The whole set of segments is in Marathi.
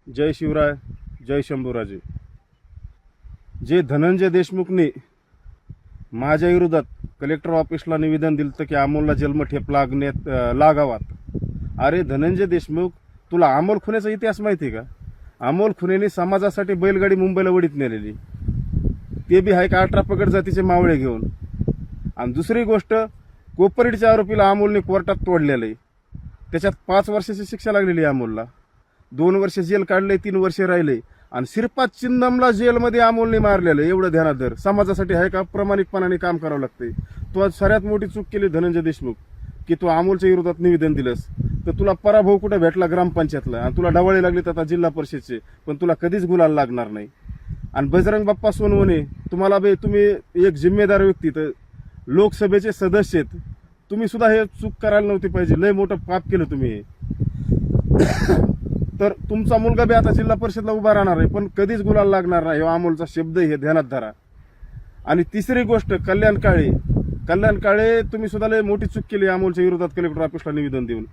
जय शिवराय, जय शंभूराजे। जे धनंजय देशमुखने माझ्या विरोधात कलेक्टर ऑफिसला निवेदन दिलं होतं की अमोलला जन्मठेप लागावात। अरे धनंजय देशमुख, तुला अमोल खुन्याचा इतिहास माहिती आहे का? अमोल खुन्याने समाजासाठी बैलगाडी मुंबईला वडीत नेलेली, ते बी आहे का 18 पगड जातीचे मावळे घेऊन। आणि दुसरी गोष्ट, कोपर्डीच्या आरोपीला अमोलने कोर्टात तोडलेलं आहे, त्याच्यात 5 वर्षाची शिक्षा लागलेली आहे अमोलला। 2 वर्ष जेल काढले, 3 वर्ष राहिले। आणि सिरपात चिंदमला जेलमध्ये अमोलने मारलेलं, एवढं ध्यानात धर। समाजासाठी आहे का? प्रामाणिकपणाने काम करावं लागतंय। तू आज सगळ्यात मोठी चूक केली धनंजय देशमुख की तू अमोलच्या विरोधात निवेदन दिलंस। तर तुला पराभव कुठे भेटला? ग्रामपंचायतला। आणि तुला डवाळे लागले आता जिल्हा परिषदचे, पण तुला कधीच गुलाल लागणार नाही। आणि बजरंग बाप्पा सोनवणे, तुम्ही एक जिम्मेदार व्यक्ती, तर लोकसभेचे सदस्य आहेत, तुम्ही सुद्धा हे चूक करायला नव्हती पाहिजे। लय मोठं पाप केलं तुम्ही हे। तर तुमचा मुलगा बी आता जिल्हा परिषदला उभा राहणार आहे, पण कधीच गुलाल लागणार नाही, हा अमोलचा शब्द हे ध्यानात धरा। आणि तिसरी गोष्ट, कल्याण काळे, तुम्ही सुद्धा लय मोठी चूक केली अमोलच्या विरोधात कलेक्टर ऑफिसला निवेदन देऊन।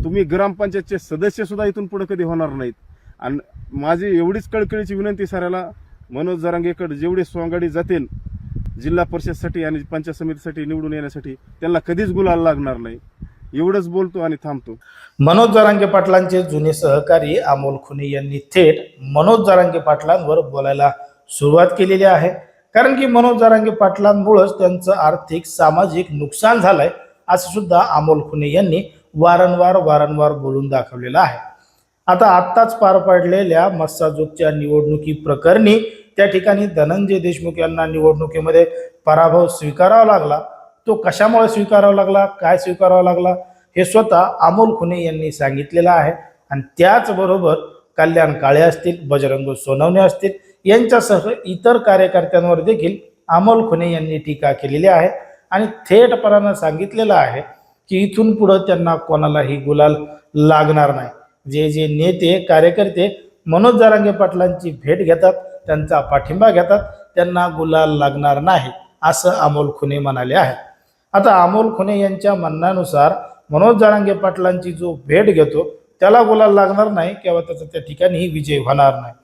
तुम्ही ग्रामपंचायतचे सदस्य सुद्धा इथून पुढे कधी होणार नाहीत। आणि माझी एवढीच कळकळीची विनंती सराला, मनोज जरांगेकडे जेवढे सोंगाडी जातील जिल्हा परिषदसाठी आणि पंचायत समितीसाठी निवडून येण्यासाठी, त्यांना कधीच गुलाल लागणार नाही। एवढंच बोलतो आणि थांबतो। मनोज जरांगे पाटलांचे जुने सहकारी अमोल खुने यांनी थेट मनोज जरांगे पाटलांवर बोलायला सुरुवात केलेली आहे। कारण की मनोज जरांगे पाटलांमुळेच त्यांचं आर्थिक सामाजिक नुकसान झालंय, असं सुद्धा अमोल खुने यांनी वारंवार बोलून दाखवलेलं आहे। आता आत्ताच पार पडलेल्या मस्साजोगच्या निवडणुकी प्रकरणी त्या ठिकाणी धनंजय देशमुख यांना निवडणुकीमध्ये पराभव स्वीकारावा लागला। तो कशामुळे स्वीकारावा लागला, काय स्वीकारावा लागला, हे स्वतः अमोल खुने यांनी सांगितलेलं आहे। आणि त्याचबरोबर कल्याण काळे असतील, बजरंग सोनवणे असतील, यांच्यासह इतर कार्यकर्त्यांवर देखील अमोल खुने यांनी टीका केलेली आहे। आणि थेटपणानं सांगितलेलं आहे की इथून पुढे त्यांना कोणालाही गुलाल लागणार नाही। जे नेते कार्यकर्ते मनोज जरांगे पाटलांची भेट घेतात, त्यांचा पाठिंबा घेतात, त्यांना गुलाल लागणार नाही, असं अमोल खुने म्हणाले आहेत। आता अमोल खुने यांच्या म्हणण्यानुसार मनोज जरांगे पाटलांची जो भेट घेतो त्याला गुलाल लागणार नाही किंवा त्याचा त्या ठिकाणी विजय होणार नाही।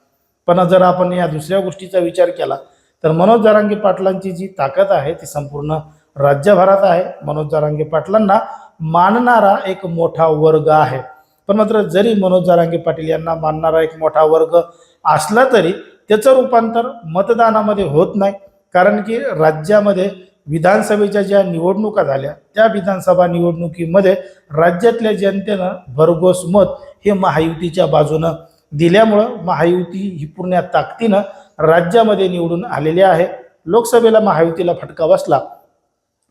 पण जर आपण या दुसऱ्या गोष्टीचा विचार केला तर मनोज जरांगे पाटलांची जी ताकद आहे ती संपूर्ण राज्यभरात आहे। मनोज जरांगे पाटलांना मानणारा एक मोठा वर्ग आहे। पण मात्र जरी मनोज जरांगे पाटील यांना मानणारा एक मोठा वर्ग असला तरी त्याचं रूपांतर मतदानामध्ये होत नाही। कारण की राज्यामध्ये विधानसभेच्या ज्या निवडणुका झाल्या त्या विधानसभा निवडणुकीमध्ये राज्यातल्या जनतेनं भरघोस मत हे महायुतीच्या बाजूनं दिल्यामुळं महायुती ही पूर्ण ताकदीनं राज्यामध्ये निवडून आलेली आहे। लोकसभेला महायुतीला फटका बसला,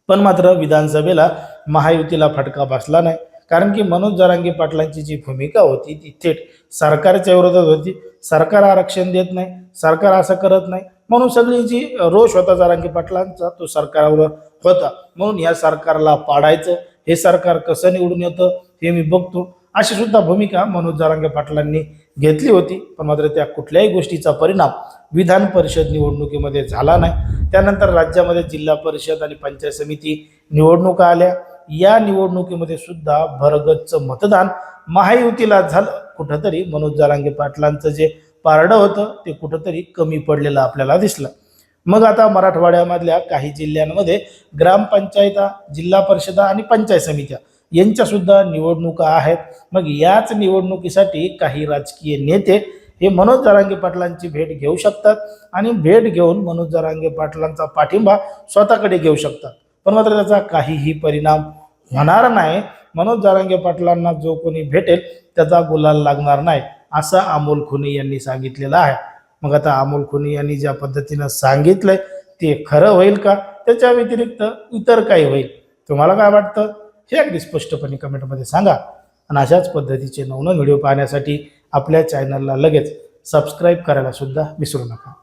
पण मात्र विधानसभेला महायुतीला फटका बसला नाही। कारण की मनोज जरांगे पाटलांची जी भूमिका होती ती थेट सरकारच्या विरोधात होती। सरकार आरक्षण देत नाही, सरकार असं करत नाही, म्हणून सगळी जी रोष होता जरांगे पाटलांचा तो सरकारवर होता। म्हणून या सरकारला पाडायचं, हे सरकार कसं निवडून येतं हे मी बघतो, अशी सुद्धा भूमिका मनोज जरांगे पाटलांनी घेतली होती। पण मात्र त्या कुठल्याही गोष्टीचा परिणाम विधान परिषद निवडणुकीमध्ये झाला नाही। त्यानंतर राज्यामध्ये जिल्हा परिषद आणि पंचायत समिती निवडणुका आल्या। या निवडणुकीमध्ये सुद्धा भरगच्च मतदान महायुतीला झालं। कुठंतरी मनोज जरांगे पाटलांचं जे पारडं होतं ते कुठंतरी कमी पडलेलं आपल्याला दिसलं। मग आता मराठवाड्यामधल्या काही जिल्ह्यांमध्ये ग्रामपंचायता, जिल्हा परिषदा आणि पंचायत समित्या यांच्या सुद्धा निवडणुका आहेत। मग याच निवडणुकीसाठी काही राजकीय नेते हे मनोज जरांगे पाटलांची भेट घेऊ शकतात आणि भेट घेऊन मनोज जरांगे पाटलांचा पाठिंबा स्वतःकडे घेऊ शकतात। पण मात्र त्याचा काहीही परिणाम होणार नाही। मनोज जरांगे पाटलांना जो कोणी भेटेल त्याचा गुलाल लागणार नाही, असं अमोल खुने यांनी सांगितलेलं आहे। मग आता अमोल खुने यांनी ज्या पद्धतीनं सांगितलंय ते खरं होईल का, त्याच्या व्यतिरिक्त इतर काही होईल? तुम्हाला काय वाटतं हे अगदी स्पष्टपणे कमेंटमध्ये सांगा। आणि अशाच पद्धतीचे नवनवीन व्हिडिओ पाहण्यासाठी आपल्या चॅनलला लगेच सबस्क्राईब करायला सुद्धा विसरू नका।